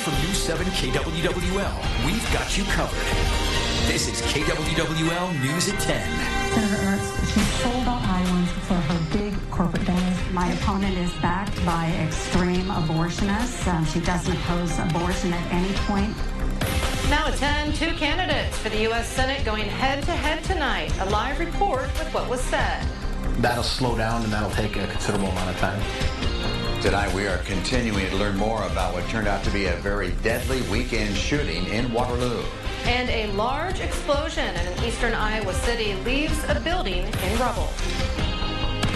from News 7 KWWL, we've got you covered. This is KWWL News at 10. Senator Ernst, she sold out Iowans for her big corporate donors. My opponent is backed by extreme abortionists. She doesn't oppose abortion at any point. Now at 10, two candidates for the U.S. Senate going head-to-head tonight. A live report with what was said. That'll slow down and that'll take a considerable amount of time. Tonight we are continuing to learn more about what turned out to be a very deadly weekend shooting in Waterloo. And a large explosion in an eastern Iowa city leaves a building in rubble.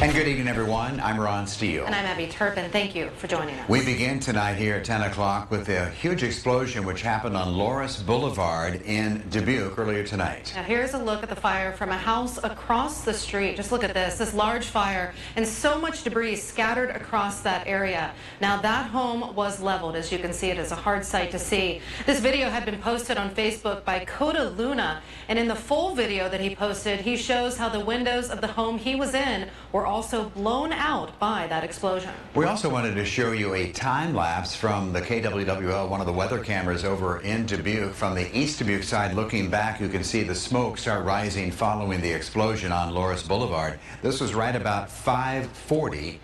And good evening, everyone. I'm Ron Steele. And I'm Abby Turpin. Thank you for joining us. We begin tonight here at 10 o'clock with a huge explosion which happened on Loris Boulevard in Dubuque earlier tonight. Now here's a look at the fire from a house across the street. Just look at this large fire and so much debris scattered across that area. Now that home was leveled. As you can see, it is a hard sight to see. This video had been posted on Facebook by Coda Luna, and in the full video that he posted, he shows how the windows of the home he was in were also blown out by that explosion. We also wanted to show you a time lapse from the KWWL, one of the weather cameras over in Dubuque. From the East Dubuque side looking back, you can see the smoke start rising following the explosion on Loris Boulevard. This was right about 5:40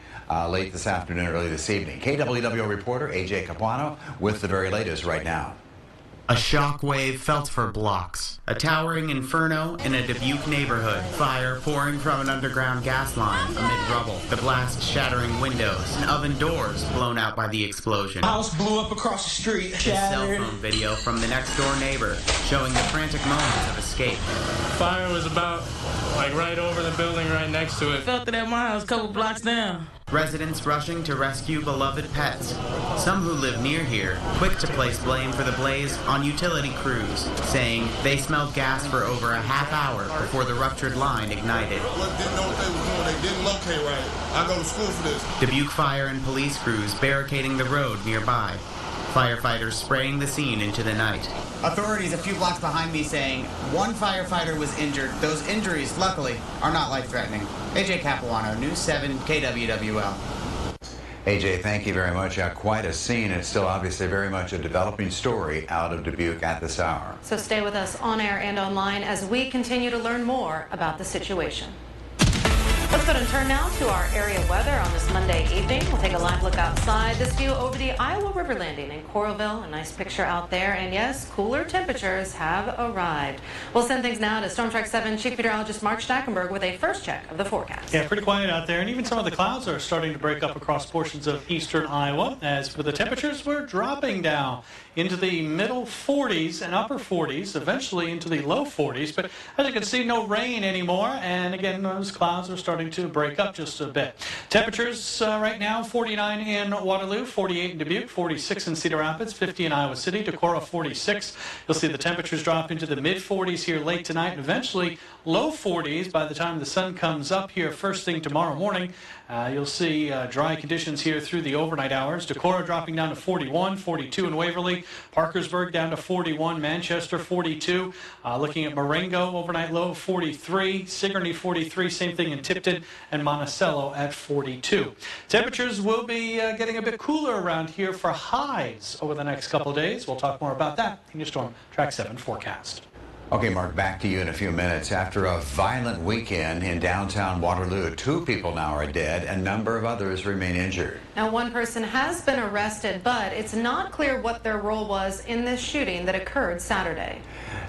late this afternoon, early this evening. KWWL reporter AJ Capuano with the very latest right now. A shockwave felt for blocks. A towering inferno in a Dubuque neighborhood. Fire pouring from an underground gas line amid rubble. The blast shattering windows and oven doors blown out by the explosion. House blew up across the street. A cell phone video from the next door neighbor showing the frantic moments of escape. Fire was about right over the building right next to it. Felt it at my house, a couple blocks down. Residents rushing to rescue beloved pets. Some who live near here, quick to place blame for the blaze on utility crews, saying they smelled gas for over a half hour before the ruptured line ignited. Didn't know what they were doing. They didn't locate right. I go to school for this. Dubuque fire and police crews barricading the road nearby. Firefighters spraying the scene into the night. Authorities a few blocks behind me saying one firefighter was injured. Those injuries, luckily, are not life-threatening. AJ Capuano, News 7 KWWL. AJ, thank you very much. Quite a scene. It's still obviously very much a developing story out of Dubuque at this hour. So stay with us on air and online as we continue to learn more about the situation. Let's go and turn now to our area weather on this Monday evening. We'll take a live look outside. This view over the Iowa River Landing in Coralville. A nice picture out there. And yes, cooler temperatures have arrived. We'll send things now to Storm Track 7 Chief Meteorologist Mark Stackenberg with a first check of the forecast. Yeah, pretty quiet out there. And even some of the clouds are starting to break up across portions of eastern Iowa. As for the temperatures, we're dropping down into the middle 40s and upper 40s, eventually into the low 40s. But as you can see, no rain anymore. And again, those clouds are starting to break up just a bit. Temperatures right now, 49 in Waterloo, 48 in Dubuque, 46 in Cedar Rapids, 50 in Iowa City, Decorah 46. You'll see the temperatures drop into the mid-40s here late tonight and eventually low 40s by the time the sun comes up here first thing tomorrow morning. You'll see dry conditions here through the overnight hours. Decorah dropping down to 41, 42 in Waverly, Parkersburg down to 41, Manchester 42. Looking at Marengo, overnight low 43, Sigourney 43, same thing in Tipton, and Monticello at 42. Temperatures will be getting a bit cooler around here for highs over the next couple of days. We'll talk more about that in your Storm Track 7 forecast. Okay, Mark, back to you in a few minutes. After a violent weekend in downtown Waterloo, 2 people now are dead, and a number of others remain injured. Now, one person has been arrested, but it's not clear what their role was in this shooting that occurred Saturday.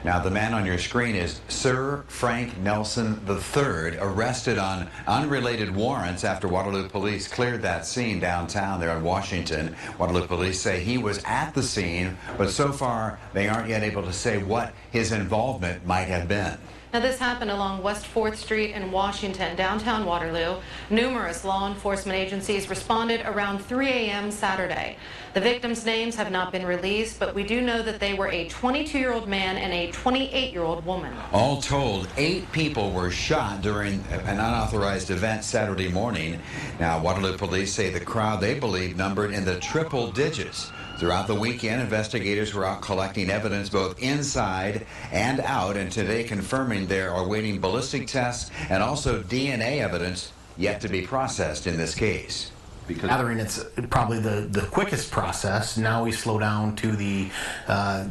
Now, the man on your screen is Sir Frank Nelson III, arrested on unrelated warrants after Waterloo police cleared that scene downtown there in Washington. Waterloo police say he was at the scene, but so far they aren't yet able to say what his involvement might have been. Now, this happened along West 4th Street in Washington, downtown Waterloo. Numerous law enforcement agencies responded around 3 a.m. Saturday. The victims' names have not been released, but we do know that they were a 22-year-old man and a 28-year-old woman. All told, 8 people were shot during an unauthorized event Saturday morning. Now, Waterloo police say the crowd they believe numbered in the triple digits. Throughout the weekend, investigators were out collecting evidence both inside and out, and today confirming they are awaiting ballistic tests and also DNA evidence yet to be processed in this case. Because gathering, it's probably the quickest process. Now we slow down to the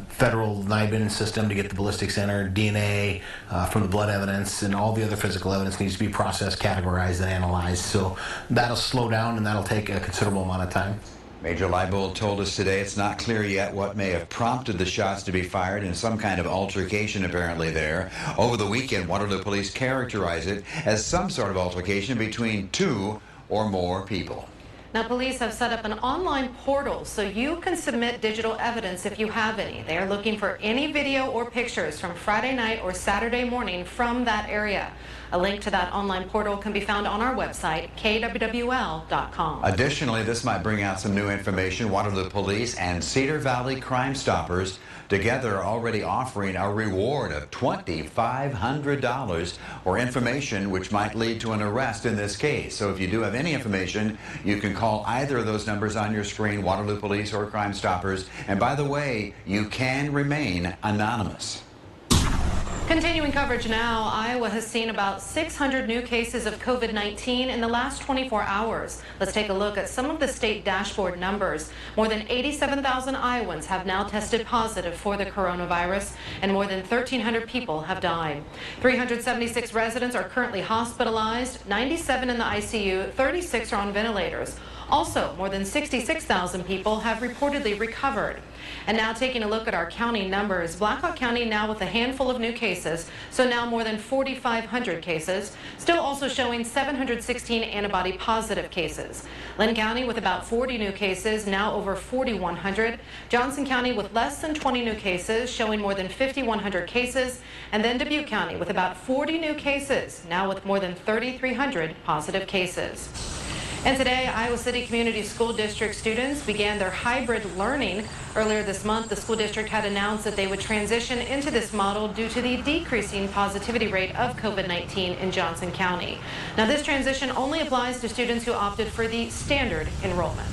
federal NIBIN system to get the ballistics entered, DNA from the blood evidence, and all the other physical evidence needs to be processed, categorized, and analyzed. So that'll slow down, and that'll take a considerable amount of time. Major Leibold told us today it's not clear yet what may have prompted the shots to be fired in some kind of altercation apparently there. Over the weekend, Waterloo police characterize it as some sort of altercation between two or more people. Now, police have set up an online portal so you can submit digital evidence if you have any. They are looking for any video or pictures from Friday night or Saturday morning from that area. A link to that online portal can be found on our website, KWWL.com. Additionally, this might bring out some new information. Waterloo Police and Cedar Valley Crime Stoppers together are already offering a reward of $2,500 for information which might lead to an arrest in this case. So if you do have any information, you can call either of those numbers on your screen, Waterloo Police or Crime Stoppers. And by the way, you can remain anonymous. Continuing coverage now, Iowa has seen about 600 new cases of COVID-19 in the last 24 hours. Let's take a look at some of the state dashboard numbers. More than 87,000 Iowans have now tested positive for the coronavirus, and more than 1,300 people have died. 376 residents are currently hospitalized, 97 in the ICU, 36 are on ventilators. Also, more than 66,000 people have reportedly recovered. And now taking a look at our county numbers, Blackhawk County now with a handful of new cases, so now more than 4,500 cases, still also showing 716 antibody positive cases. Lynn County with about 40 new cases, now over 4,100. Johnson County with less than 20 new cases, showing more than 5,100 cases. And then Dubuque County with about 40 new cases, now with more than 3,300 positive cases. And today, Iowa City Community School District students began their hybrid learning. Earlier this month, the school district had announced that they would transition into this model due to the decreasing positivity rate of COVID-19 in Johnson County. Now, this transition only applies to students who opted for the standard enrollment.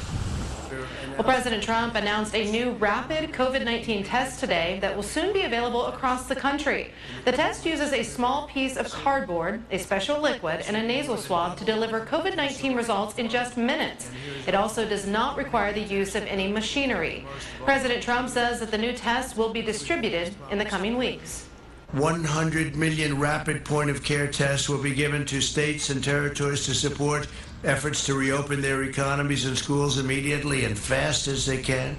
Well, President Trump announced a new rapid COVID-19 test today that will soon be available across the country. The test uses a small piece of cardboard, a special liquid, and a nasal swab to deliver COVID-19 results in just minutes. It also does not require the use of any machinery. President Trump says that the new test will be distributed in the coming weeks. 100 million rapid point-of-care tests will be given to states and territories to support efforts to reopen their economies and schools immediately and fast as they can.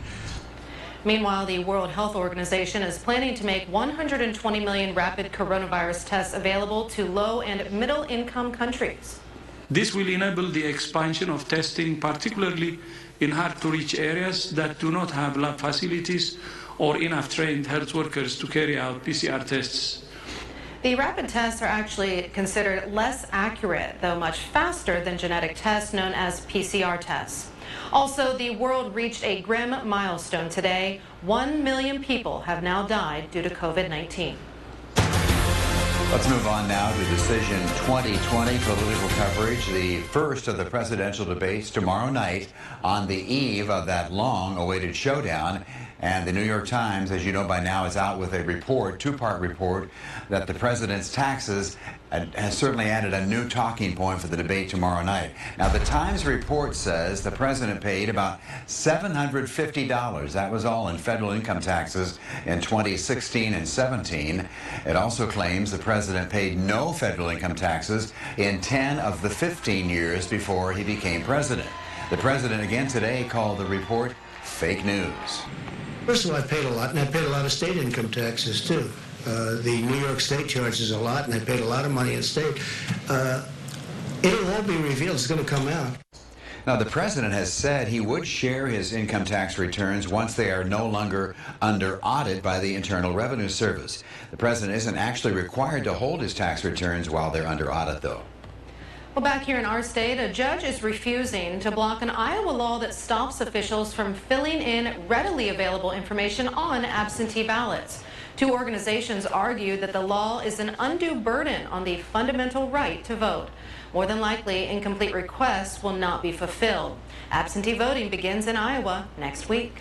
Meanwhile, the World Health Organization is planning to make 120 million rapid coronavirus tests available to low and middle income countries. This will enable the expansion of testing, particularly in hard-to-reach areas that do not have lab facilities or enough trained health workers to carry out PCR tests. The rapid tests are actually considered less accurate, though much faster than genetic tests known as PCR tests. Also, the world reached a grim milestone today. 1 million people have now died due to COVID-19. Let's move on now to Decision 2020 political coverage, the first of the presidential debates tomorrow night on the eve of that long-awaited showdown. And the New York Times, as you know by now, is out with a report, two-part report, that the president's taxes has certainly added a new talking point for the debate tomorrow night. Now, the Times report says the president paid about $750. That was all in federal income taxes in 2016 and 17. It also claims the president paid no federal income taxes in 10 of the 15 years before he became president. The president again today called the report fake news. First of all, I paid a lot, and I paid a lot of state income taxes, too. The New York State charges a lot, and I paid a lot of money in state. It'll all be revealed. It's going to come out. Now, the president has said he would share his income tax returns once they are no longer under audit by the Internal Revenue Service. The president isn't actually required to hold his tax returns while they're under audit, though. Well, back here in our state, a judge is refusing to block an Iowa law that stops officials from filling in readily available information on absentee ballots. Two organizations argue that the law is an undue burden on the fundamental right to vote. More than likely, incomplete requests will not be fulfilled. Absentee voting begins in Iowa next week.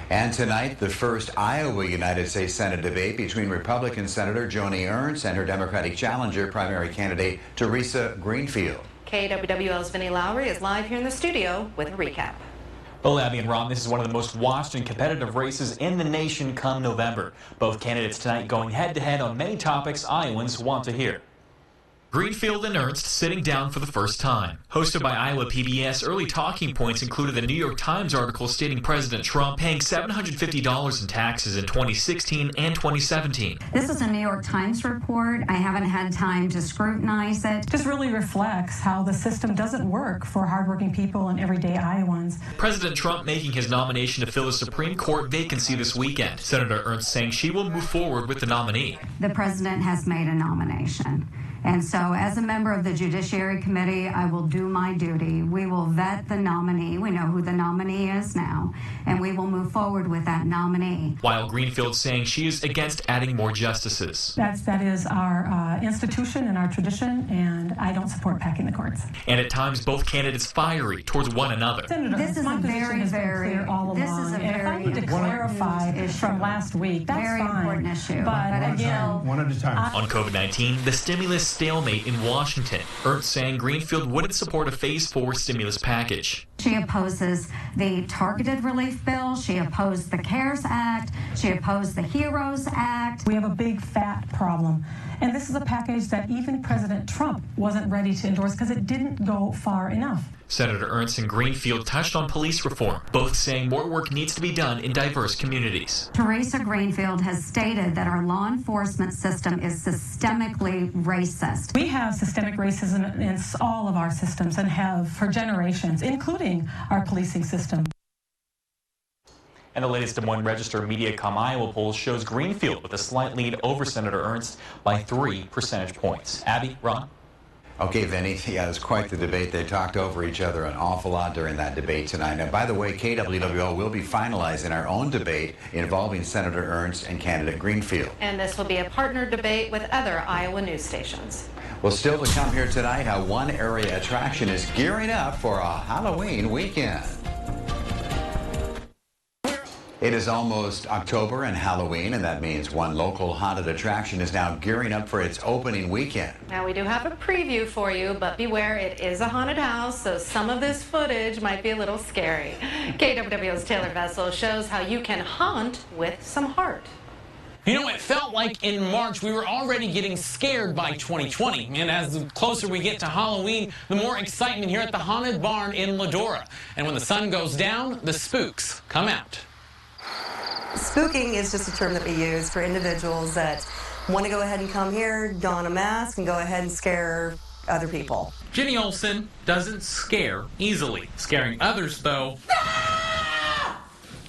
And tonight, the first Iowa United States Senate debate between Republican Senator Joni Ernst and her Democratic challenger, primary candidate Teresa Greenfield. KWWL's Vinnie Lowry is live here in the studio with a recap. Well, Abby and Ron, this is one of the most watched and competitive races in the nation come November. Both candidates tonight going head-to-head on many topics Iowans want to hear. Greenfield and Ernst sitting down for the first time. Hosted by Iowa PBS, early talking points included the New York Times article stating President Trump paying $750 in taxes in 2016 and 2017. This is a New York Times report. I haven't had time to scrutinize it. Just really reflects how the system doesn't work for hardworking people and everyday Iowans. President Trump making his nomination to fill the Supreme Court vacancy this weekend. Senator Ernst saying she will move forward with the nominee. The president has made a nomination. And so as a member of the Judiciary Committee, I will do my duty. We will vet the nominee. We know who the nominee is now, and we will move forward with that nominee. While Greenfield saying she is against adding more justices. That is our institution and our tradition, and I don't support packing the courts. And at times, both candidates fiery towards one another. Senator, this is a very, very clear all this along. is a and very if I need to clarify from last week, that's very fine. important issue. But again, one at a time. On COVID-19, the stimulus stalemate in Washington. Ernst saying Greenfield wouldn't support a Phase 4 stimulus package. She opposes the targeted relief bill. She opposed the CARES Act. She opposed the HEROES Act. we have a big fat problem. And this is a package that even President Trump wasn't ready to endorse because it didn't go far enough. Senator Ernst and Greenfield touched on police reform, both saying more work needs to be done in diverse communities. Teresa Greenfield has stated that our law enforcement system is systemically racist. We have systemic racism in all of our systems and have for generations, including our policing system. And the latest Des Moines Register Mediacom Iowa poll shows Greenfield with a slight lead over Senator Ernst by 3 percentage points. Abby, Ron? Okay, Vinny, yeah, it was quite the debate. They talked over each other an awful lot during that debate tonight. Now, by the way, KWWL will be finalizing our own debate involving Senator Ernst and candidate Greenfield. And this will be a partner debate with other Iowa news stations. Well, still to come here tonight, how one area attraction is gearing up for a Halloween weekend. It is almost October and Halloween, and that means one local haunted attraction is now gearing up for its opening weekend. Now, we do have a preview for you, but beware, it is a haunted house, so some of this footage might be a little scary. KWWL's Taylor Vessel shows how you can haunt with some heart. You know, it felt like in March we were already getting scared by 2020. And as the closer we get to Halloween, the more excitement here at the Haunted Barn in Ladora. And when the sun goes down, the spooks come out. Spooking is just a term that we use for individuals that want to go ahead and come here, don a mask, and go ahead and scare other people. Jenny Olson doesn't scare easily. Scaring others, though,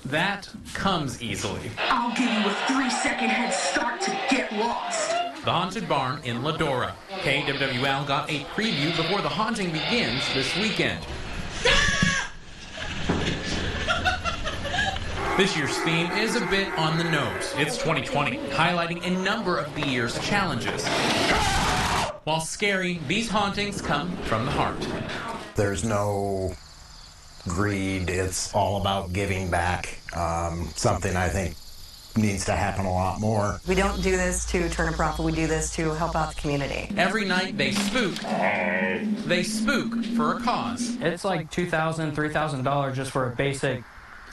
that comes easily. I'll give you a 3-second head start to get lost. The Haunted Barn in Ladora. KWWL got a preview before the haunting begins this weekend. This year's theme is a bit on the nose. It's 2020, highlighting a number of the year's challenges. While scary, these hauntings come from the heart. There's no greed. It's all about giving back. Something I think needs to happen a lot more. We don't do this to turn a profit. We do this to help out the community. Every night they spook. They spook for a cause. It's like $2,000, $3,000 just for a basic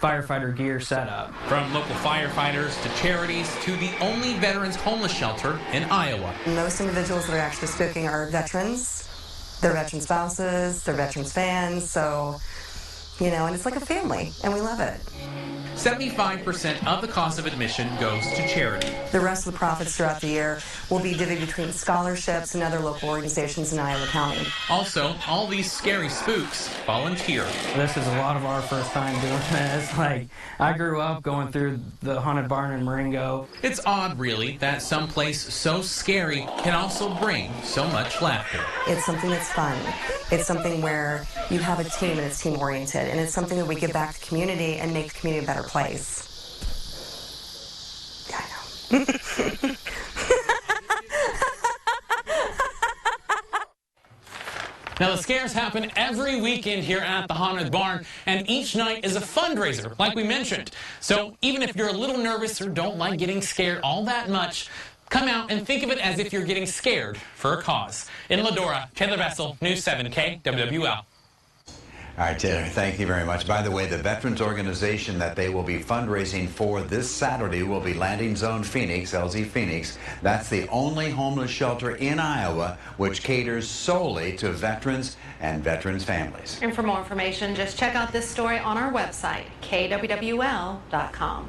firefighter gear setup. From local firefighters to charities to the only veterans homeless shelter in Iowa. Most individuals that are actually spooking are veterans, their veteran spouses, their veterans fans, so, you know, and it's like a family, and we love it. 75% of the cost of admission goes to charity. The rest of the profits throughout the year will be divvied between scholarships and other local organizations in Iowa County. Also, all these scary spooks volunteer. This is a lot of our first time doing this. Like, I grew up going through the Haunted Barn in Marengo. It's odd, really, that some place so scary can also bring so much laughter. It's something that's fun. It's something where you have a team and it's team-oriented, and it's something that we give back to the community and make the community a better place. Yeah, I know. Now, the scares happen every weekend here at the Haunted Barn, and each night is a fundraiser, like we mentioned. So even if you're a little nervous or don't like getting scared all that much, Come out and think of it as if you're getting scared for a cause. In Ladora, Taylor Vessel, News 7 KWWL. All right, Taylor, thank you very much. By the way, the veterans organization that they will be fundraising for this Saturday will be Landing Zone Phoenix, LZ Phoenix. That's the only homeless shelter in Iowa which caters solely to veterans and veterans' families. And for more information, just check out this story on our website, KWWL.com.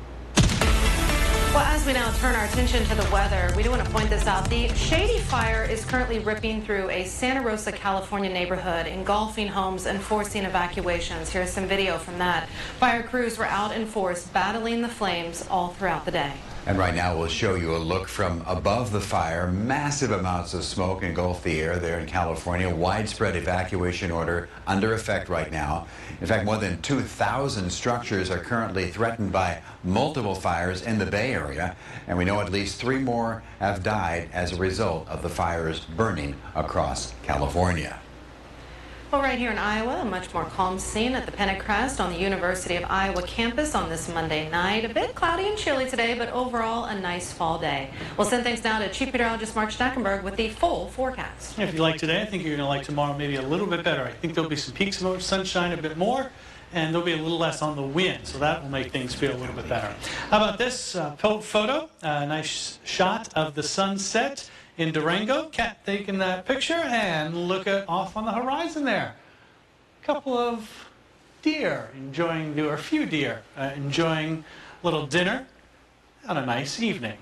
Well, as we now turn our attention to the weather, we do want to point this out. The Shady Fire is currently ripping through a Santa Rosa, California neighborhood, engulfing homes and forcing evacuations. Here's some video from that. Fire crews were out in force battling the flames all throughout the day. And right now we'll show you a look from above the fire. Massive amounts of smoke engulf the air there in California. Widespread evacuation order under effect right now. In fact, more than 2,000 structures are currently threatened by multiple fires in the Bay Area. And we know at least 3 more have died as a result of the fires burning across California. Well, right here in Iowa, a much more calm scene at the Pentecrest on the University of Iowa campus on this Monday night. A bit cloudy and chilly today, but overall a nice fall day. We'll send things now to Chief Meteorologist Mark Stackenberg with the full forecast. If you like today, I think you're going to like tomorrow maybe a little bit better. I think there'll be some peaks of sunshine a bit more, and there'll be a little less on the wind, so that will make things feel a little bit better. How about this photo? A nice shot of the sunset in Durango. Cat taking that picture, and look at off on the horizon there. A couple of deer enjoying, or a few deer enjoying a little dinner on a nice evening.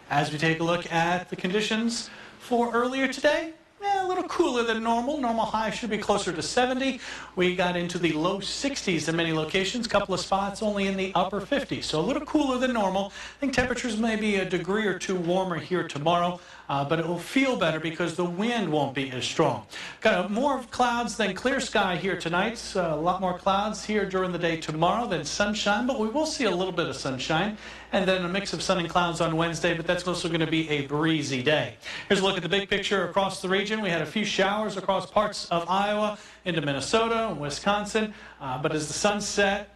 As we take a look at the conditions for earlier today, a little cooler than normal. Normal high should be closer to 70. We got into the low 60s in many locations. Couple of spots only in the upper 50s. So a little cooler than normal. I think temperatures may be a degree or two warmer here tomorrow, but it will feel better because the wind won't be as strong. Got more clouds than clear sky here tonight. A lot more clouds here during the day tomorrow than sunshine, but we will see a little bit of sunshine. And then a mix of sun and clouds on Wednesday, but that's also going to be a breezy day. Here's a look at the big picture across the region. We had a few showers across parts of Iowa into Minnesota and Wisconsin, but as the sun set,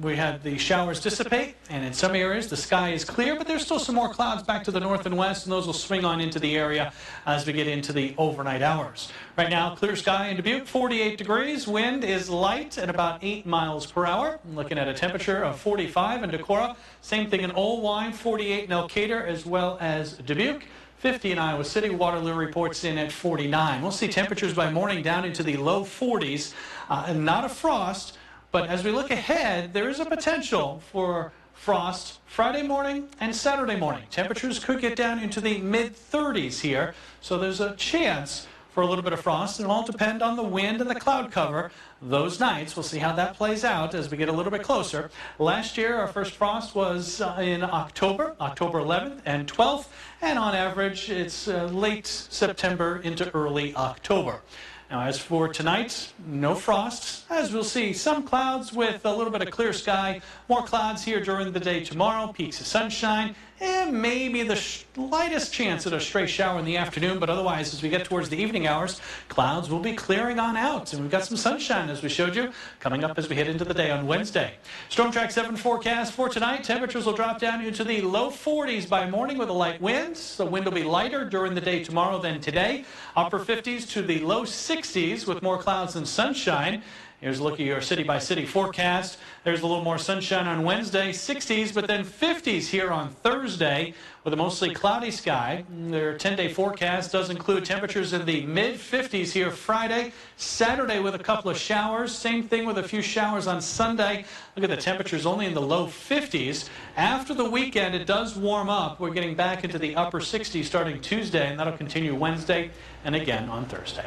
we had the showers dissipate, and in some areas the sky is clear, but there's still some more clouds back to the north and west, and those will swing on into the area as we get into the overnight hours. Right now, clear sky in Dubuque, 48 degrees. Wind is light at about 8 miles per hour. I'm looking at a temperature of 45 in Decorah. Same thing in Old Wine, 48 in Elkader, as well as Dubuque. 50 in Iowa City. Waterloo reports in at 49. We'll see temperatures by morning down into the low 40s, and not a frost. But as we look ahead, there is a potential for frost Friday morning and Saturday morning. Temperatures could get down into the mid-30s here, so there's a chance for a little bit of frost. It'll all depend on the wind and the cloud cover those nights. We'll see how that plays out as we get a little bit closer. Last year, our first frost was in October 11th and 12th, and on average, it's late September into early October. Now, as for tonight, no frost, as we'll see some clouds with a little bit of clear sky, more clouds here during the day tomorrow, peaks of sunshine, and maybe the slightest chance at a stray shower in the afternoon, but otherwise, as we get towards the evening hours, clouds will be clearing on out, and we've got some sunshine, as we showed you, coming up as we head into the day on Wednesday. Storm Track 7 forecast for tonight, temperatures will drop down into the low 40s by morning with a light wind. The wind will be lighter during the day tomorrow than today. Upper 50s to the low 60s with more clouds than sunshine. Here's a look at your city-by-city forecast. There's a little more sunshine on Wednesday, 60s, but then 50s here on Thursday with a mostly cloudy sky. Their 10-day forecast does include temperatures in the mid-50s here Friday, Saturday with a couple of showers. Same thing with a few showers on Sunday. Look at the temperatures only in the low 50s. After the weekend, it does warm up. We're getting back into the upper 60s starting Tuesday, and that'll continue Wednesday and again on Thursday.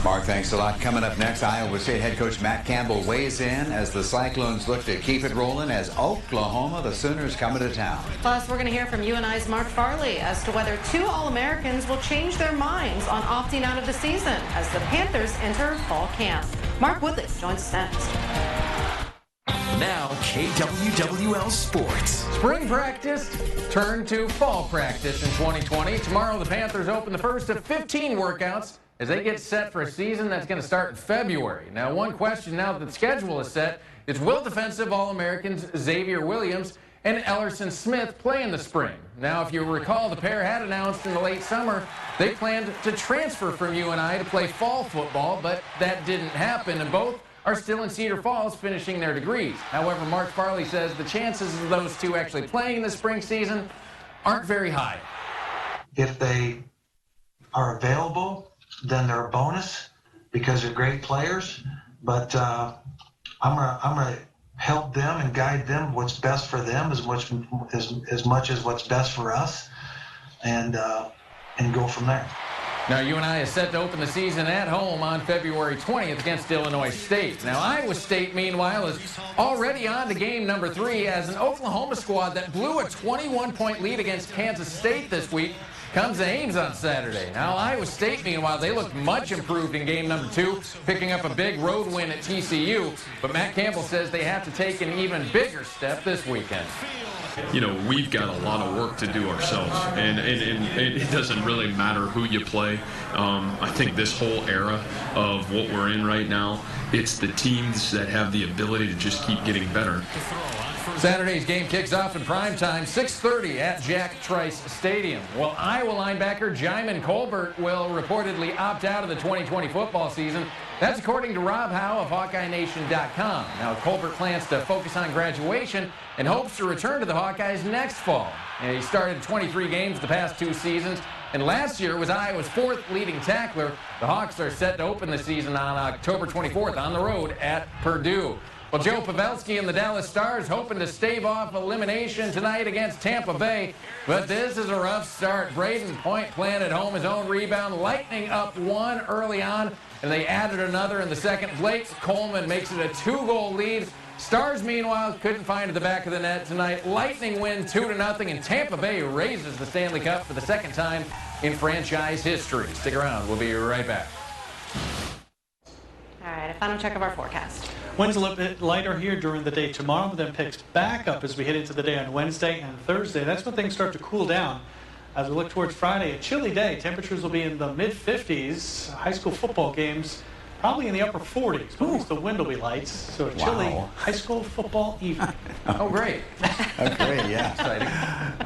Mark, thanks a lot. Coming up next, Iowa State head coach Matt Campbell weighs in as the Cyclones look to keep it rolling as Oklahoma, the Sooners, coming to town. Plus, we're going to hear from UNI's Mark Farley as to whether 2 All-Americans will change their minds on opting out of the season as the Panthers enter fall camp. Mark Woodley joins us next. Now, KWWL Sports. Spring practice turned to fall practice in 2020. Tomorrow, the Panthers open the first of 15 workouts as they get set for a season that's going to start in February. Now, one question now that the schedule is set is, will defensive All-Americans Xavier Williams and Ellerson Smith play in the spring. Now, if you recall, the pair had announced in the late summer they planned to transfer from UNI to play fall football, but that didn't happen, and both are still in Cedar Falls finishing their degrees. However, Mark Farley says the chances of those two actually playing in the spring season aren't very high. If they are available, then they're a bonus because they're great players, but I'm gonna help them and guide them what's best for them as much as what's best for us, and go from there. Now, UNI is set to open the season at home on February 20th against Illinois State. Now, Iowa State, meanwhile, is already on to game number 3 as an Oklahoma squad that blew a 21-point lead against Kansas State this week comes to Ames on Saturday. Now, Iowa State, meanwhile, they looked much improved in game number 2, picking up a big road win at TCU. But Matt Campbell says they have to take an even bigger step this weekend. You know, we've got a lot of work to do ourselves, and it doesn't really matter who you play. I think this whole era of what we're in right now, it's the teams that have the ability to just keep getting better. Saturday's game kicks off in prime time, 6:30 at Jack Trice Stadium. Well, Iowa linebacker Jaimin Colbert will reportedly opt out of the 2020 football season. That's according to Rob Howe of HawkeyeNation.com. Now, Colbert plans to focus on graduation and hopes to return to the Hawkeyes next fall. He started 23 games the past 2 seasons, and last year was Iowa's 4th leading tackler. The Hawks are set to open the season on October 24th on the road at Purdue. Well, Joe Pavelski and the Dallas Stars hoping to stave off elimination tonight against Tampa Bay. But this is a rough start. Braden Point planted home his own rebound. Lightning up 1 early on, and they added another in the second. Blake Coleman makes it a 2-goal lead. Stars, meanwhile, couldn't find the back of the net tonight. Lightning win 2-0, and Tampa Bay raises the Stanley Cup for the 2nd time in franchise history. Stick around. We'll be right back. All right, a final check of our forecast. Winds a little bit lighter here during the day tomorrow, but then picks back up as we head into the day on Wednesday and Thursday. That's when things start to cool down. As we look towards Friday, a chilly day. Temperatures will be in the mid-50s. High school football games probably in the upper 40s, but at least the wind will be light. So a chilly high school football evening. Oh, great. Oh, great, yeah. Exciting.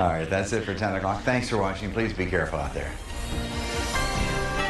All right, that's it for 10 o'clock. Thanks for watching. Please be careful out there.